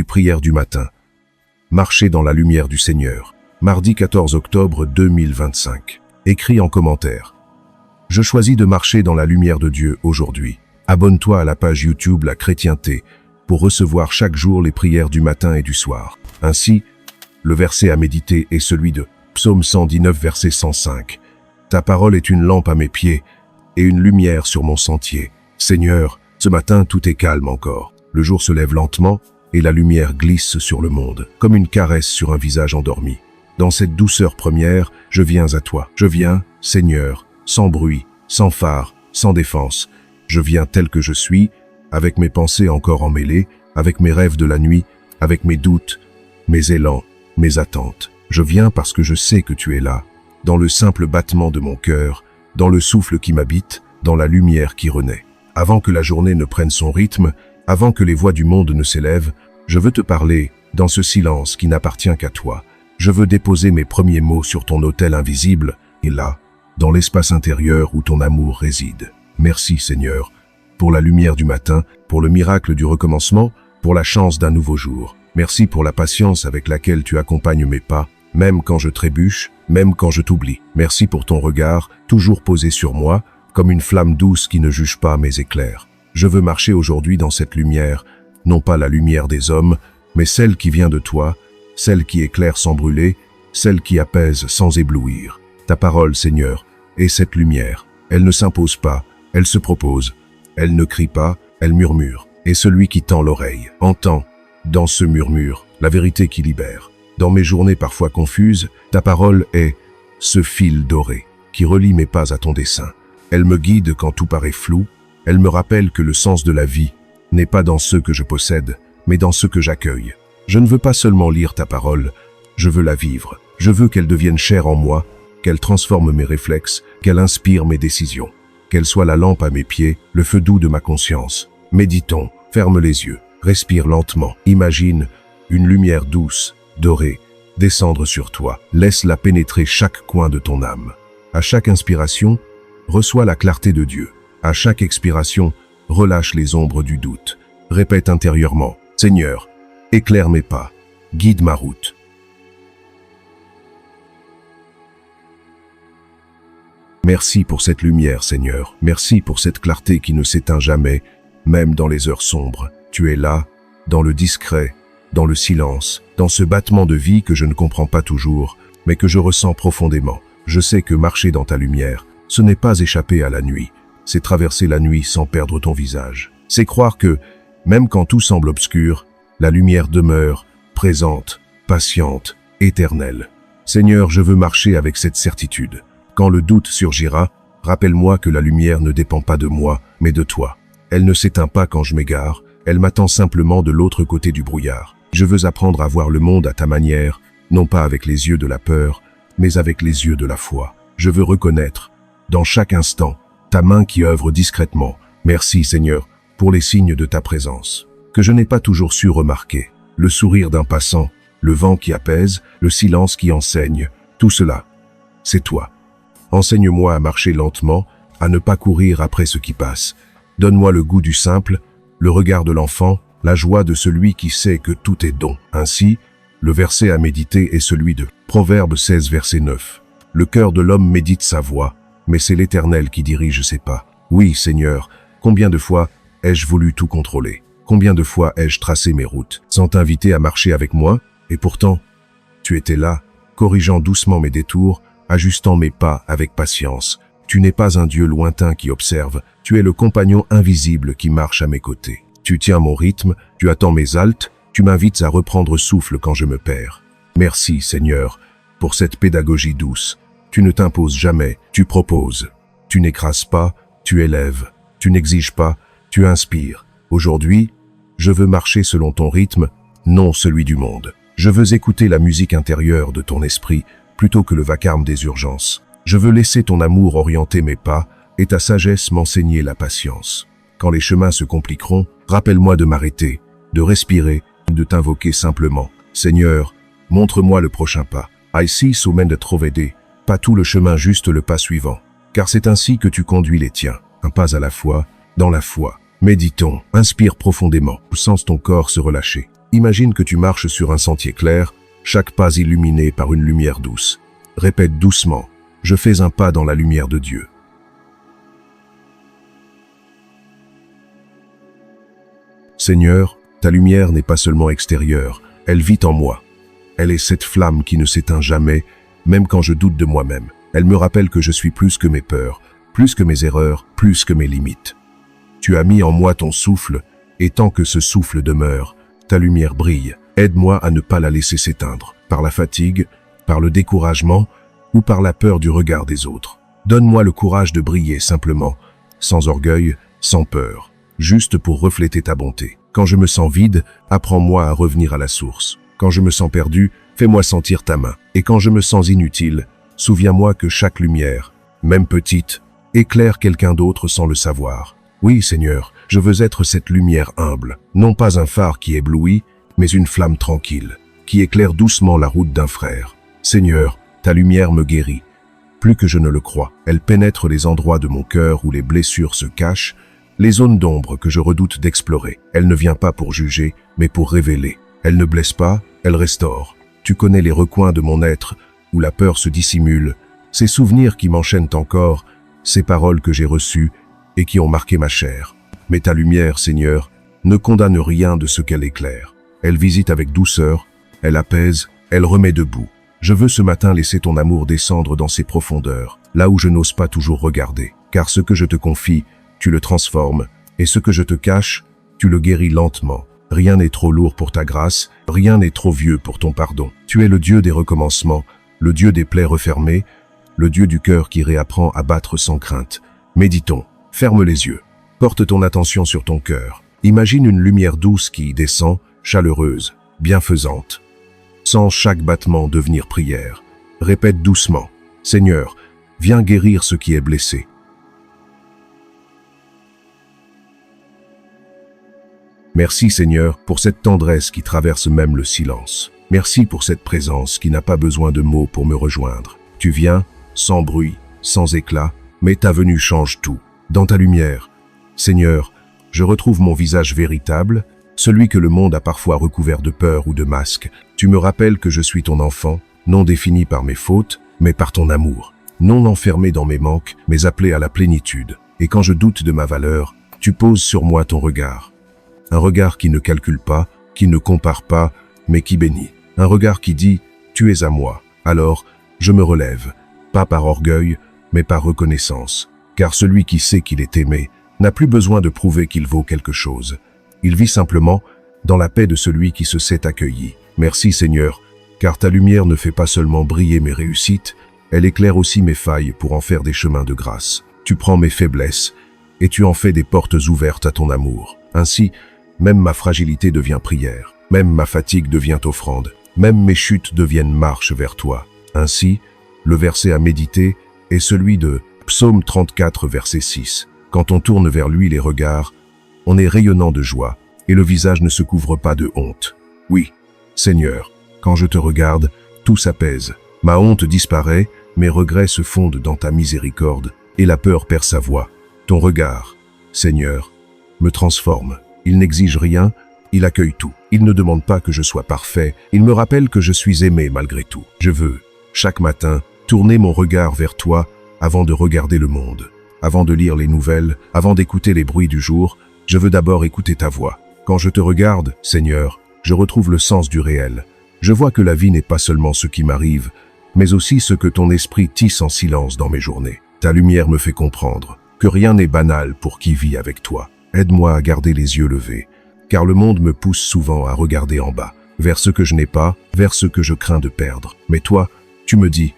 Prière du matin. Marcher dans la lumière du Seigneur. Mardi 14 octobre 2025. Écrit en commentaire. Je choisis de marcher dans la lumière de Dieu aujourd'hui. Abonne-toi à la page YouTube La Chrétienté pour recevoir chaque jour les prières du matin et du soir. Ainsi, le verset à méditer est celui de Psaume 119 verset 105. Ta parole est une lampe à mes pieds et une lumière sur mon sentier. Seigneur, ce matin tout est calme encore. Le jour se lève lentement et la lumière glisse sur le monde, comme une caresse sur un visage endormi. Dans cette douceur première, je viens à toi. Je viens, Seigneur, sans bruit, sans phare, sans défense. Je viens tel que je suis, avec mes pensées encore emmêlées, avec mes rêves de la nuit, avec mes doutes, mes élans, mes attentes. Je viens parce que je sais que tu es là, dans le simple battement de mon cœur, dans le souffle qui m'habite, dans la lumière qui renaît. Avant que la journée ne prenne son rythme, avant que les voix du monde ne s'élèvent, je veux te parler dans ce silence qui n'appartient qu'à toi. Je veux déposer mes premiers mots sur ton autel invisible, et là, dans l'espace intérieur où ton amour réside. Merci Seigneur, pour la lumière du matin, pour le miracle du recommencement, pour la chance d'un nouveau jour. Merci pour la patience avec laquelle tu accompagnes mes pas, même quand je trébuche, même quand je t'oublie. Merci pour ton regard, toujours posé sur moi, comme une flamme douce qui ne juge pas mes éclairs. Je veux marcher aujourd'hui dans cette lumière, non pas la lumière des hommes, mais celle qui vient de toi, celle qui éclaire sans brûler, celle qui apaise sans éblouir. Ta parole, Seigneur, est cette lumière. Elle ne s'impose pas, elle se propose. Elle ne crie pas, elle murmure. Et celui qui tend l'oreille entend, dans ce murmure, la vérité qui libère. Dans mes journées parfois confuses, ta parole est ce fil doré qui relie mes pas à ton dessein. Elle me guide quand tout paraît flou. Elle me rappelle que le sens de la vie n'est pas dans ce que je possède, mais dans ce que j'accueille. Je ne veux pas seulement lire ta parole, je veux la vivre. Je veux qu'elle devienne chère en moi, qu'elle transforme mes réflexes, qu'elle inspire mes décisions. Qu'elle soit la lampe à mes pieds, le feu doux de ma conscience. Méditons, ferme les yeux, respire lentement. Imagine une lumière douce, dorée, descendre sur toi. Laisse-la pénétrer chaque coin de ton âme. À chaque inspiration, reçois la clarté de Dieu. À chaque expiration, relâche les ombres du doute. Répète intérieurement, Seigneur, éclaire mes pas, guide ma route. Merci pour cette lumière, Seigneur. Merci pour cette clarté qui ne s'éteint jamais, même dans les heures sombres. Tu es là, dans le discret, dans le silence, dans ce battement de vie que je ne comprends pas toujours, mais que je ressens profondément. Je sais que marcher dans ta lumière, ce n'est pas échapper à la nuit. C'est traverser la nuit sans perdre ton visage. C'est croire que, même quand tout semble obscur, la lumière demeure, présente, patiente, éternelle. Seigneur, je veux marcher avec cette certitude. Quand le doute surgira, rappelle-moi que la lumière ne dépend pas de moi, mais de toi. Elle ne s'éteint pas quand je m'égare, elle m'attend simplement de l'autre côté du brouillard. Je veux apprendre à voir le monde à ta manière, non pas avec les yeux de la peur, mais avec les yeux de la foi. Je veux reconnaître, dans chaque instant, ta main qui œuvre discrètement. Merci Seigneur, pour les signes de ta présence, que je n'ai pas toujours su remarquer. Le sourire d'un passant, le vent qui apaise, le silence qui enseigne, tout cela, c'est toi. Enseigne-moi à marcher lentement, à ne pas courir après ce qui passe. Donne-moi le goût du simple, le regard de l'enfant, la joie de celui qui sait que tout est don. Ainsi, le verset à méditer est celui de Proverbe 16 verset 9. Le cœur de l'homme médite sa voie, mais c'est l'Éternel qui dirige ses pas. Oui, Seigneur, combien de fois ai-je voulu tout contrôler? Combien de fois ai-je tracé mes routes, sans t'inviter à marcher avec moi? Et pourtant, tu étais là, corrigeant doucement mes détours, ajustant mes pas avec patience. Tu n'es pas un Dieu lointain qui observe, tu es le compagnon invisible qui marche à mes côtés. Tu tiens mon rythme, tu attends mes haltes, tu m'invites à reprendre souffle quand je me perds. Merci, Seigneur, pour cette pédagogie douce. Tu ne t'imposes jamais, tu proposes. Tu n'écrases pas, tu élèves. Tu n'exiges pas, tu inspires. Aujourd'hui, je veux marcher selon ton rythme, non celui du monde. Je veux écouter la musique intérieure de ton esprit, plutôt que le vacarme des urgences. Je veux laisser ton amour orienter mes pas et ta sagesse m'enseigner la patience. Quand les chemins se compliqueront, rappelle-moi de m'arrêter, de respirer, de t'invoquer simplement. Seigneur, montre-moi le prochain pas. Aici somen de trovede, pas tout le chemin, juste le pas suivant. Car c'est ainsi que tu conduis les tiens, un pas à la fois, dans la foi. Méditons, inspire profondément, sens ton corps se relâcher. Imagine que tu marches sur un sentier clair, chaque pas illuminé par une lumière douce. Répète doucement, je fais un pas dans la lumière de Dieu. Seigneur, ta lumière n'est pas seulement extérieure, elle vit en moi. Elle est cette flamme qui ne s'éteint jamais, même quand je doute de moi-même. Elle me rappelle que je suis plus que mes peurs, plus que mes erreurs, plus que mes limites. Tu as mis en moi ton souffle, et tant que ce souffle demeure, ta lumière brille. Aide-moi à ne pas la laisser s'éteindre, par la fatigue, par le découragement ou par la peur du regard des autres. Donne-moi le courage de briller simplement, sans orgueil, sans peur, juste pour refléter ta bonté. Quand je me sens vide, apprends-moi à revenir à la source. Quand je me sens perdu, fais-moi sentir ta main. Et quand je me sens inutile, souviens-moi que chaque lumière, même petite, éclaire quelqu'un d'autre sans le savoir. Oui, Seigneur, je veux être cette lumière humble, non pas un phare qui éblouit, mais une flamme tranquille, qui éclaire doucement la route d'un frère. Seigneur, ta lumière me guérit. Plus que je ne le crois, elle pénètre les endroits de mon cœur où les blessures se cachent, les zones d'ombre que je redoute d'explorer. Elle ne vient pas pour juger, mais pour révéler. Elle ne blesse pas, elle restaure. Tu connais les recoins de mon être, où la peur se dissimule, ces souvenirs qui m'enchaînent encore, ces paroles que j'ai reçues et qui ont marqué ma chair. Mais ta lumière, Seigneur, ne condamne rien de ce qu'elle éclaire. Elle visite avec douceur, elle apaise, elle remet debout. Je veux ce matin laisser ton amour descendre dans ses profondeurs, là où je n'ose pas toujours regarder. Car ce que je te confie, tu le transformes, et ce que je te cache, tu le guéris lentement. Rien n'est trop lourd pour ta grâce, rien n'est trop vieux pour ton pardon. Tu es le Dieu des recommencements, le Dieu des plaies refermées, le Dieu du cœur qui réapprend à battre sans crainte. Méditons, ferme les yeux, porte ton attention sur ton cœur. Imagine une lumière douce qui descend, chaleureuse, bienfaisante. Sens chaque battement devenir prière. Répète doucement, Seigneur, viens guérir ce qui est blessé. Merci Seigneur pour cette tendresse qui traverse même le silence. Merci pour cette présence qui n'a pas besoin de mots pour me rejoindre. Tu viens, sans bruit, sans éclat, mais ta venue change tout. Dans ta lumière, Seigneur, je retrouve mon visage véritable, celui que le monde a parfois recouvert de peur ou de masque. Tu me rappelles que je suis ton enfant, non défini par mes fautes, mais par ton amour. Non enfermé dans mes manques, mais appelé à la plénitude. Et quand je doute de ma valeur, tu poses sur moi ton regard. Un regard qui ne calcule pas, qui ne compare pas, mais qui bénit. Un regard qui dit « Tu es à moi ». Alors, je me relève, pas par orgueil, mais par reconnaissance. Car celui qui sait qu'il est aimé n'a plus besoin de prouver qu'il vaut quelque chose. Il vit simplement dans la paix de celui qui se sait accueilli. Merci Seigneur, car ta lumière ne fait pas seulement briller mes réussites, elle éclaire aussi mes failles pour en faire des chemins de grâce. Tu prends mes faiblesses et tu en fais des portes ouvertes à ton amour. Ainsi, même ma fragilité devient prière, même ma fatigue devient offrande, même mes chutes deviennent marche vers toi. Ainsi, le verset à méditer est celui de Psaume 34, verset 6. Quand on tourne vers lui les regards, on est rayonnant de joie, et le visage ne se couvre pas de honte. Oui, Seigneur, quand je te regarde, tout s'apaise. Ma honte disparaît, mes regrets se fondent dans ta miséricorde, et la peur perd sa voix. Ton regard, Seigneur, me transforme. Il n'exige rien, il accueille tout. Il ne demande pas que je sois parfait, il me rappelle que je suis aimé malgré tout. Je veux, chaque matin, tourner mon regard vers toi avant de regarder le monde. Avant de lire les nouvelles, avant d'écouter les bruits du jour, je veux d'abord écouter ta voix. Quand je te regarde, Seigneur, je retrouve le sens du réel. Je vois que la vie n'est pas seulement ce qui m'arrive, mais aussi ce que ton esprit tisse en silence dans mes journées. Ta lumière me fait comprendre que rien n'est banal pour qui vit avec toi. Aide-moi à garder les yeux levés, car le monde me pousse souvent à regarder en bas, vers ce que je n'ai pas, vers ce que je crains de perdre. Mais toi, tu me dis,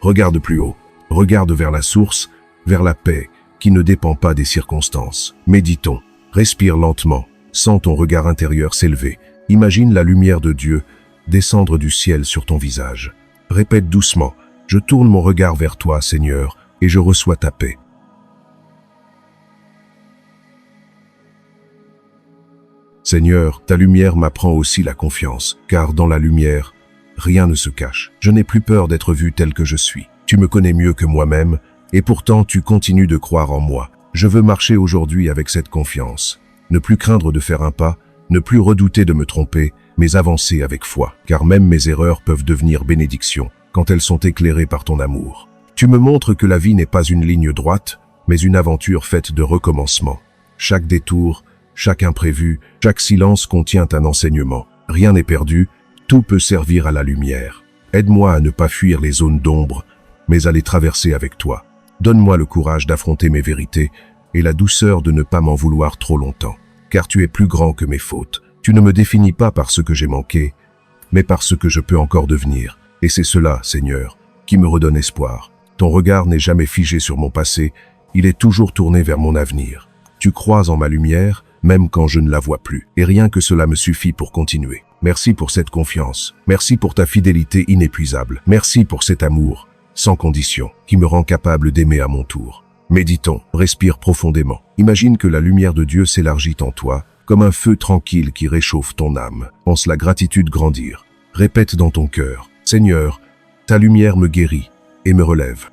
regarde plus haut, regarde vers la source, vers la paix, qui ne dépend pas des circonstances. Méditons, respire lentement, sens ton regard intérieur s'élever. Imagine la lumière de Dieu descendre du ciel sur ton visage. Répète doucement, je tourne mon regard vers toi, Seigneur, et je reçois ta paix. Seigneur, ta lumière m'apprend aussi la confiance, car dans la lumière, rien ne se cache. Je n'ai plus peur d'être vu tel que je suis. Tu me connais mieux que moi-même, et pourtant tu continues de croire en moi. Je veux marcher aujourd'hui avec cette confiance. Ne plus craindre de faire un pas, ne plus redouter de me tromper, mais avancer avec foi, car même mes erreurs peuvent devenir bénédictions quand elles sont éclairées par ton amour. Tu me montres que la vie n'est pas une ligne droite, mais une aventure faite de recommencements. Chaque détour, chaque imprévu, chaque silence contient un enseignement. Rien n'est perdu, tout peut servir à la lumière. Aide-moi à ne pas fuir les zones d'ombre, mais à les traverser avec toi. Donne-moi le courage d'affronter mes vérités et la douceur de ne pas m'en vouloir trop longtemps. Car tu es plus grand que mes fautes. Tu ne me définis pas par ce que j'ai manqué, mais par ce que je peux encore devenir. Et c'est cela, Seigneur, qui me redonne espoir. Ton regard n'est jamais figé sur mon passé, il est toujours tourné vers mon avenir. Tu crois en ma lumière, même quand je ne la vois plus. Et rien que cela me suffit pour continuer. Merci pour cette confiance. Merci pour ta fidélité inépuisable. Merci pour cet amour, sans condition, qui me rend capable d'aimer à mon tour. Méditons, respire profondément. Imagine que la lumière de Dieu s'élargit en toi, comme un feu tranquille qui réchauffe ton âme. Pense la gratitude grandir. Répète dans ton cœur, Seigneur, ta lumière me guérit et me relève.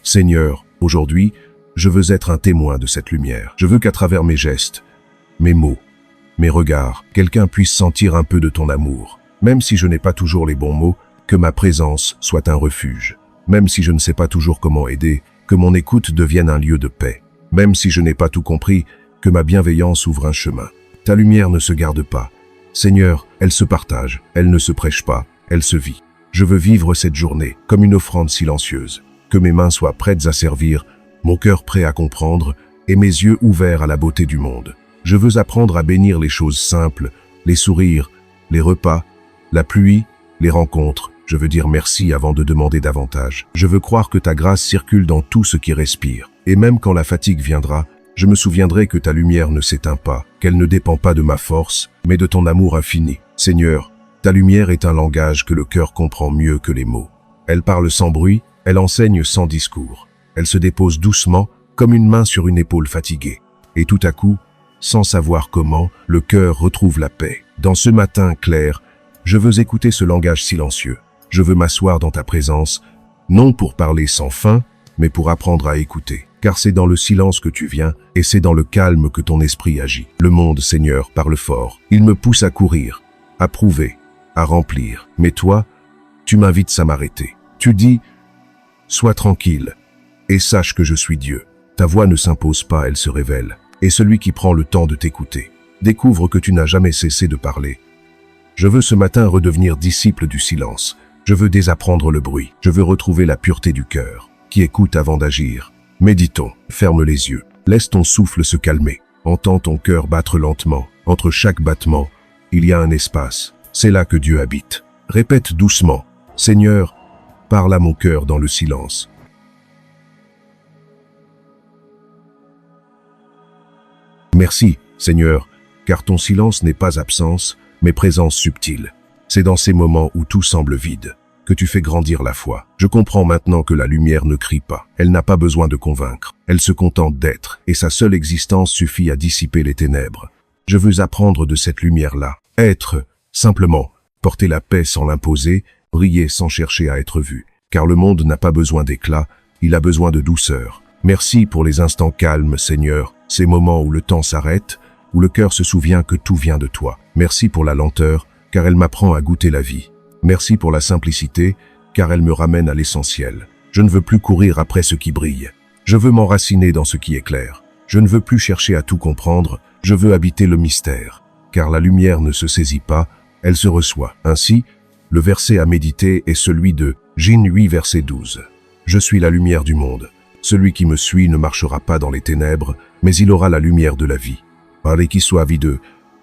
Seigneur, aujourd'hui, je veux être un témoin de cette lumière. Je veux qu'à travers mes gestes, mes mots, mes regards, quelqu'un puisse sentir un peu de ton amour. Même si je n'ai pas toujours les bons mots, que ma présence soit un refuge. Même si je ne sais pas toujours comment aider, que mon écoute devienne un lieu de paix. Même si je n'ai pas tout compris, que ma bienveillance ouvre un chemin. Ta lumière ne se garde pas. Seigneur, elle se partage, elle ne se prêche pas, elle se vit. Je veux vivre cette journée comme une offrande silencieuse. Que mes mains soient prêtes à servir, mon cœur prêt à comprendre et mes yeux ouverts à la beauté du monde. Je veux apprendre à bénir les choses simples, les sourires, les repas, la pluie, les rencontres. Je veux dire merci avant de demander davantage. Je veux croire que ta grâce circule dans tout ce qui respire. Et même quand la fatigue viendra, je me souviendrai que ta lumière ne s'éteint pas, qu'elle ne dépend pas de ma force, mais de ton amour infini. Seigneur, ta lumière est un langage que le cœur comprend mieux que les mots. Elle parle sans bruit, elle enseigne sans discours. Elle se dépose doucement, comme une main sur une épaule fatiguée. Et tout à coup, sans savoir comment, le cœur retrouve la paix. Dans ce matin clair, je veux écouter ce langage silencieux. Je veux m'asseoir dans ta présence, non pour parler sans fin, mais pour apprendre à écouter. Car c'est dans le silence que tu viens, et c'est dans le calme que ton esprit agit. Le monde, Seigneur, parle fort. Il me pousse à courir, à prouver, à remplir. Mais toi, tu m'invites à m'arrêter. Tu dis, sois tranquille, et sache que je suis Dieu. Ta voix ne s'impose pas, elle se révèle. Et celui qui prend le temps de t'écouter découvre que tu n'as jamais cessé de parler. Je veux ce matin redevenir disciple du silence. Je veux désapprendre le bruit. Je veux retrouver la pureté du cœur, qui écoute avant d'agir. Méditons, ferme les yeux. Laisse ton souffle se calmer. Entends ton cœur battre lentement. Entre chaque battement, il y a un espace. C'est là que Dieu habite. Répète doucement, Seigneur, parle à mon cœur dans le silence. Merci, Seigneur, car ton silence n'est pas absence, mais présence subtile. C'est dans ces moments où tout semble vide que tu fais grandir la foi. Je comprends maintenant que la lumière ne crie pas. Elle n'a pas besoin de convaincre. Elle se contente d'être, et sa seule existence suffit à dissiper les ténèbres. Je veux apprendre de cette lumière-là. Être, simplement, porter la paix sans l'imposer, briller sans chercher à être vu. Car le monde n'a pas besoin d'éclat, il a besoin de douceur. Merci pour les instants calmes, Seigneur, ces moments où le temps s'arrête, où le cœur se souvient que tout vient de toi. Merci pour la lenteur, car elle m'apprend à goûter la vie. Merci pour la simplicité, car elle me ramène à l'essentiel. Je ne veux plus courir après ce qui brille. Je veux m'enraciner dans ce qui est clair. Je ne veux plus chercher à tout comprendre, je veux habiter le mystère. Car la lumière ne se saisit pas, elle se reçoit. Ainsi, le verset à méditer est celui de Jean 8, verset 12. Je suis la lumière du monde. Celui qui me suit ne marchera pas dans les ténèbres, mais il aura la lumière de la vie. Parlez qui soit videux,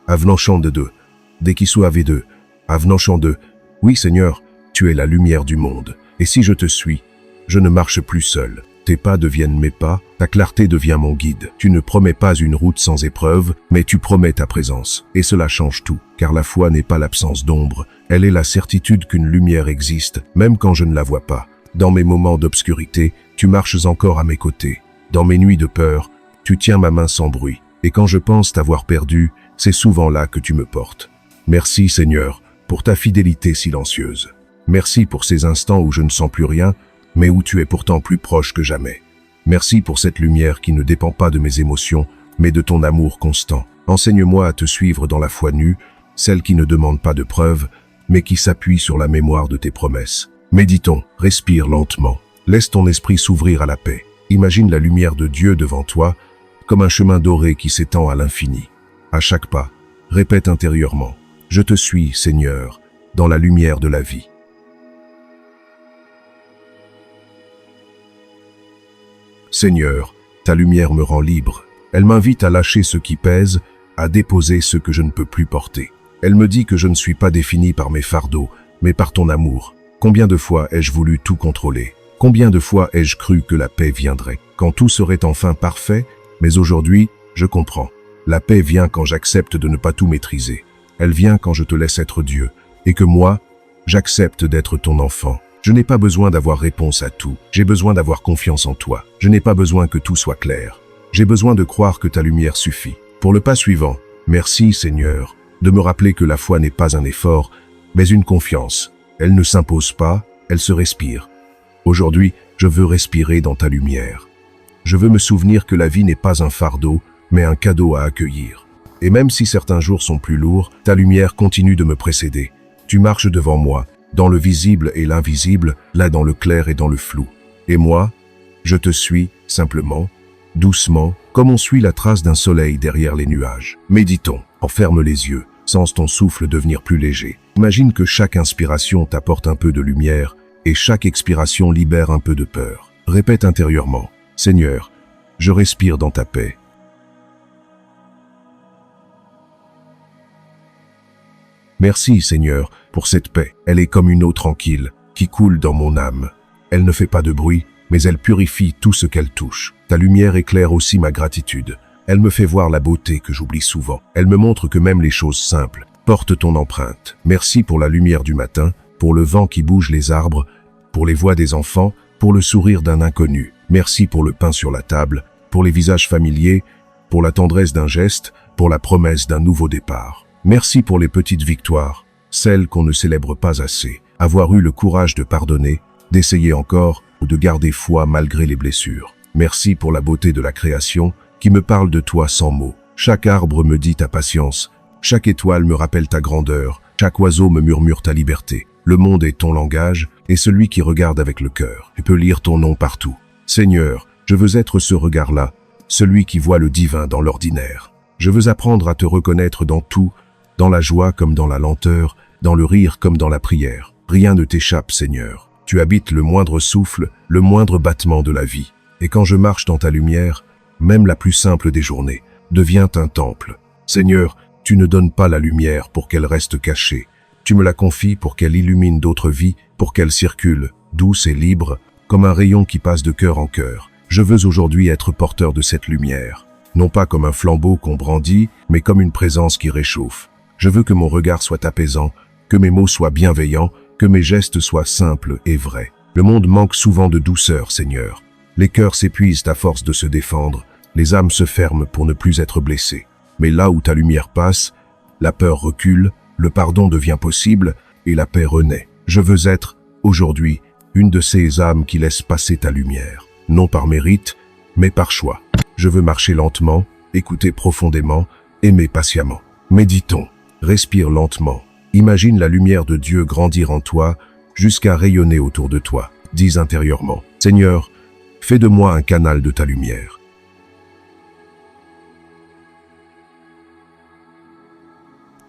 avenant de deux. Dès qui soit videux, avenant de. Oui, Seigneur, tu es la lumière du monde. Et si je te suis, je ne marche plus seul. Tes pas deviennent mes pas, ta clarté devient mon guide. Tu ne promets pas une route sans épreuve, mais tu promets ta présence. Et cela change tout, car la foi n'est pas l'absence d'ombre, elle est la certitude qu'une lumière existe, même quand je ne la vois pas. Dans mes moments d'obscurité, tu marches encore à mes côtés. Dans mes nuits de peur, tu tiens ma main sans bruit. Et quand je pense t'avoir perdu, c'est souvent là que tu me portes. Merci, Seigneur, pour ta fidélité silencieuse. Merci pour ces instants où je ne sens plus rien, mais où tu es pourtant plus proche que jamais. Merci pour cette lumière qui ne dépend pas de mes émotions, mais de ton amour constant. Enseigne-moi à te suivre dans la foi nue, celle qui ne demande pas de preuves, mais qui s'appuie sur la mémoire de tes promesses. Méditons, respire lentement. Laisse ton esprit s'ouvrir à la paix. Imagine la lumière de Dieu devant toi, comme un chemin doré qui s'étend à l'infini. À chaque pas, répète intérieurement, « Je te suis, Seigneur, dans la lumière de la vie. » Seigneur, ta lumière me rend libre. Elle m'invite à lâcher ce qui pèse, à déposer ce que je ne peux plus porter. Elle me dit que je ne suis pas défini par mes fardeaux, mais par ton amour. Combien de fois ai-je voulu tout contrôler? Combien de fois ai-je cru que la paix viendrait, quand tout serait enfin parfait? Mais aujourd'hui, je comprends. La paix vient quand j'accepte de ne pas tout maîtriser. Elle vient quand je te laisse être Dieu, et que moi, j'accepte d'être ton enfant. Je n'ai pas besoin d'avoir réponse à tout. J'ai besoin d'avoir confiance en toi. Je n'ai pas besoin que tout soit clair. J'ai besoin de croire que ta lumière suffit. Pour le pas suivant, merci Seigneur, de me rappeler que la foi n'est pas un effort, mais une confiance. Elle ne s'impose pas, elle se respire. Aujourd'hui, je veux respirer dans ta lumière. Je veux me souvenir que la vie n'est pas un fardeau, mais un cadeau à accueillir. Et même si certains jours sont plus lourds, ta lumière continue de me précéder. Tu marches devant moi, dans le visible et l'invisible, là dans le clair et dans le flou. Et moi, je te suis, simplement, doucement, comme on suit la trace d'un soleil derrière les nuages. Méditons, enferme les yeux, sens ton souffle devenir plus léger. Imagine que chaque inspiration t'apporte un peu de lumière et chaque expiration libère un peu de peur. Répète intérieurement, « Seigneur, je respire dans ta paix. » Merci, Seigneur, pour cette paix. Elle est comme une eau tranquille, qui coule dans mon âme. Elle ne fait pas de bruit, mais elle purifie tout ce qu'elle touche. Ta lumière éclaire aussi ma gratitude. Elle me fait voir la beauté que j'oublie souvent. Elle me montre que même les choses simples portent ton empreinte. Merci pour la lumière du matin, pour le vent qui bouge les arbres, pour les voix des enfants, pour le sourire d'un inconnu. Merci pour le pain sur la table, pour les visages familiers, pour la tendresse d'un geste, pour la promesse d'un nouveau départ. Merci pour les petites victoires, celles qu'on ne célèbre pas assez. Avoir eu le courage de pardonner, d'essayer encore ou de garder foi malgré les blessures. Merci pour la beauté de la création qui me parle de toi sans mots. Chaque arbre me dit ta patience, chaque étoile me rappelle ta grandeur, chaque oiseau me murmure ta liberté. Le monde est ton langage et celui qui regarde avec le cœur et peut lire ton nom partout. Seigneur, je veux être ce regard-là, celui qui voit le divin dans l'ordinaire. Je veux apprendre à te reconnaître dans tout, dans la joie comme dans la lenteur, dans le rire comme dans la prière. Rien ne t'échappe, Seigneur. Tu habites le moindre souffle, le moindre battement de la vie. Et quand je marche dans ta lumière, même la plus simple des journées devient un temple. Seigneur, tu ne donnes pas la lumière pour qu'elle reste cachée. Tu me la confies pour qu'elle illumine d'autres vies, pour qu'elle circule, douce et libre, comme un rayon qui passe de cœur en cœur. Je veux aujourd'hui être porteur de cette lumière, non pas comme un flambeau qu'on brandit, mais comme une présence qui réchauffe. Je veux que mon regard soit apaisant, que mes mots soient bienveillants, que mes gestes soient simples et vrais. Le monde manque souvent de douceur, Seigneur. Les cœurs s'épuisent à force de se défendre, les âmes se ferment pour ne plus être blessées. Mais là où ta lumière passe, la peur recule, le pardon devient possible et la paix renaît. Je veux être, aujourd'hui, une de ces âmes qui laissent passer ta lumière, non par mérite, mais par choix. Je veux marcher lentement, écouter profondément, aimer patiemment. Méditons, respire lentement. Imagine la lumière de Dieu grandir en toi jusqu'à rayonner autour de toi. Dis intérieurement, « Seigneur, fais de moi un canal de ta lumière. »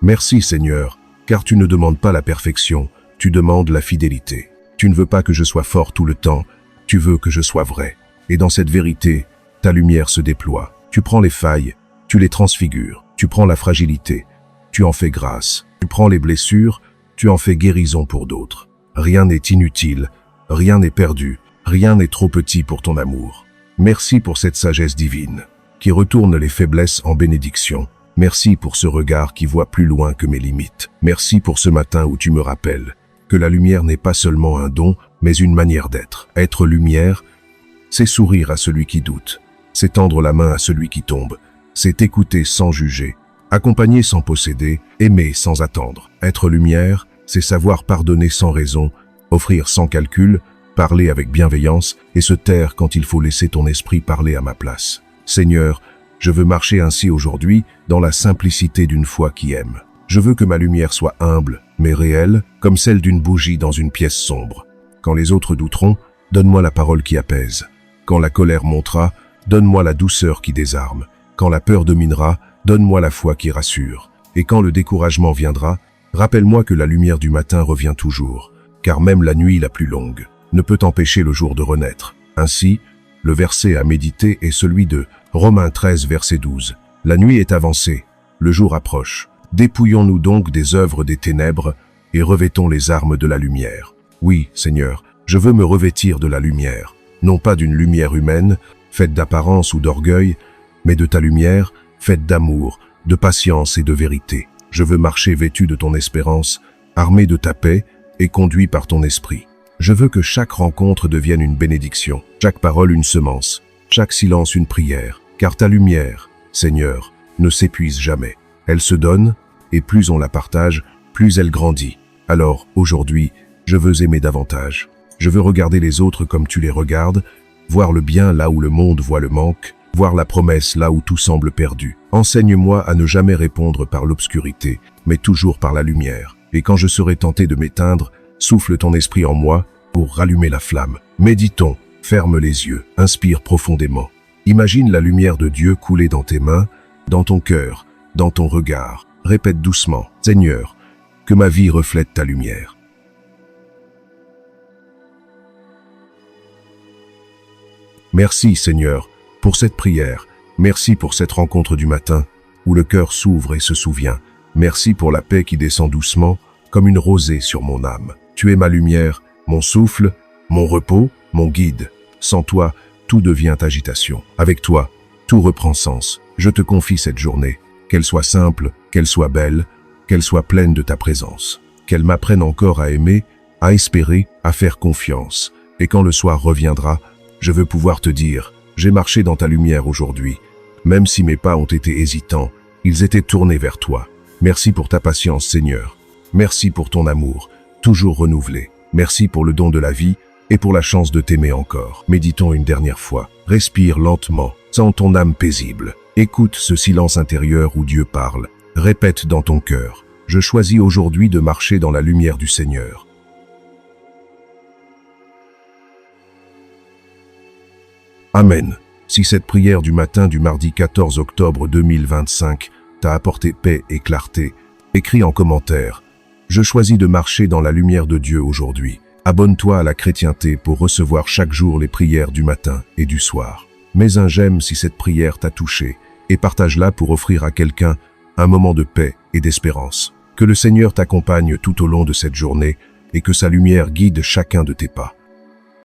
Merci Seigneur, car tu ne demandes pas la perfection, tu demandes la fidélité. Tu ne veux pas que je sois fort tout le temps, tu veux que je sois vrai. Et dans cette vérité, ta lumière se déploie. Tu prends les failles, tu les transfigures. Tu prends la fragilité, tu en fais grâce. Tu prends les blessures, tu en fais guérison pour d'autres. Rien n'est inutile, rien n'est perdu, rien n'est trop petit pour ton amour. Merci pour cette sagesse divine, qui retourne les faiblesses en bénédiction. Merci pour ce regard qui voit plus loin que mes limites. Merci pour ce matin où tu me rappelles que la lumière n'est pas seulement un don, mais une manière d'être. Être lumière, c'est sourire à celui qui doute, c'est tendre la main à celui qui tombe, c'est écouter sans juger, accompagner sans posséder, aimer sans attendre. Être lumière, c'est savoir pardonner sans raison, offrir sans calcul, parler avec bienveillance et se taire quand il faut laisser ton esprit parler à ma place. Seigneur, Je veux marcher ainsi aujourd'hui, dans la simplicité d'une foi qui aime. Je veux que ma lumière soit humble, mais réelle, comme celle d'une bougie dans une pièce sombre. Quand les autres douteront, donne-moi la parole qui apaise. Quand la colère montera, donne-moi la douceur qui désarme. Quand la peur dominera, donne-moi la foi qui rassure. Et quand le découragement viendra, rappelle-moi que la lumière du matin revient toujours, car même la nuit la plus longue ne peut empêcher le jour de renaître. Ainsi, le verset à méditer est celui de Romains 13, verset 12. La nuit est avancée, le jour approche. Dépouillons-nous donc des œuvres des ténèbres et revêtons les armes de la lumière. Oui, Seigneur, je veux me revêtir de la lumière, non pas d'une lumière humaine, faite d'apparence ou d'orgueil, mais de ta lumière, faite d'amour, de patience et de vérité. Je veux marcher vêtu de ton espérance, armé de ta paix et conduit par ton esprit. Je veux que chaque rencontre devienne une bénédiction, chaque parole une semence, chaque silence une prière, car ta lumière, Seigneur, ne s'épuise jamais. Elle se donne, et plus on la partage, plus elle grandit. Alors, aujourd'hui, je veux aimer davantage. Je veux regarder les autres comme tu les regardes, voir le bien là où le monde voit le manque, voir la promesse là où tout semble perdu. Enseigne-moi à ne jamais répondre par l'obscurité, mais toujours par la lumière. Et quand je serai tenté de m'éteindre, souffle ton esprit en moi pour rallumer la flamme. Méditons, ferme les yeux, inspire profondément. Imagine la lumière de Dieu couler dans tes mains, dans ton cœur, dans ton regard. Répète doucement, Seigneur, que ma vie reflète ta lumière. Merci, Seigneur, pour cette prière. Merci pour cette rencontre du matin, où le cœur s'ouvre et se souvient. Merci pour la paix qui descend doucement, comme une rosée sur mon âme. Tu es ma lumière, mon souffle, mon repos, mon guide. Sans toi, tout devient agitation. Avec toi, tout reprend sens. Je te confie cette journée. Qu'elle soit simple, qu'elle soit belle, qu'elle soit pleine de ta présence. Qu'elle m'apprenne encore à aimer, à espérer, à faire confiance. Et quand le soir reviendra, je veux pouvoir te dire, j'ai marché dans ta lumière aujourd'hui. Même si mes pas ont été hésitants, ils étaient tournés vers toi. Merci pour ta patience, Seigneur. Merci pour ton amour, toujours renouvelé. Merci pour le don de la vie et pour la chance de t'aimer encore. Méditons une dernière fois. Respire lentement, sens ton âme paisible. Écoute ce silence intérieur où Dieu parle. Répète dans ton cœur. Je choisis aujourd'hui de marcher dans la lumière du Seigneur. Amen. Si cette prière du matin du mardi 14 octobre 2025 t'a apporté paix et clarté, écris en commentaire. Je choisis de marcher dans la lumière de Dieu aujourd'hui. Abonne-toi à la chrétienté pour recevoir chaque jour les prières du matin et du soir. Mets un j'aime si cette prière t'a touché et partage-la pour offrir à quelqu'un un moment de paix et d'espérance. Que le Seigneur t'accompagne tout au long de cette journée et que sa lumière guide chacun de tes pas.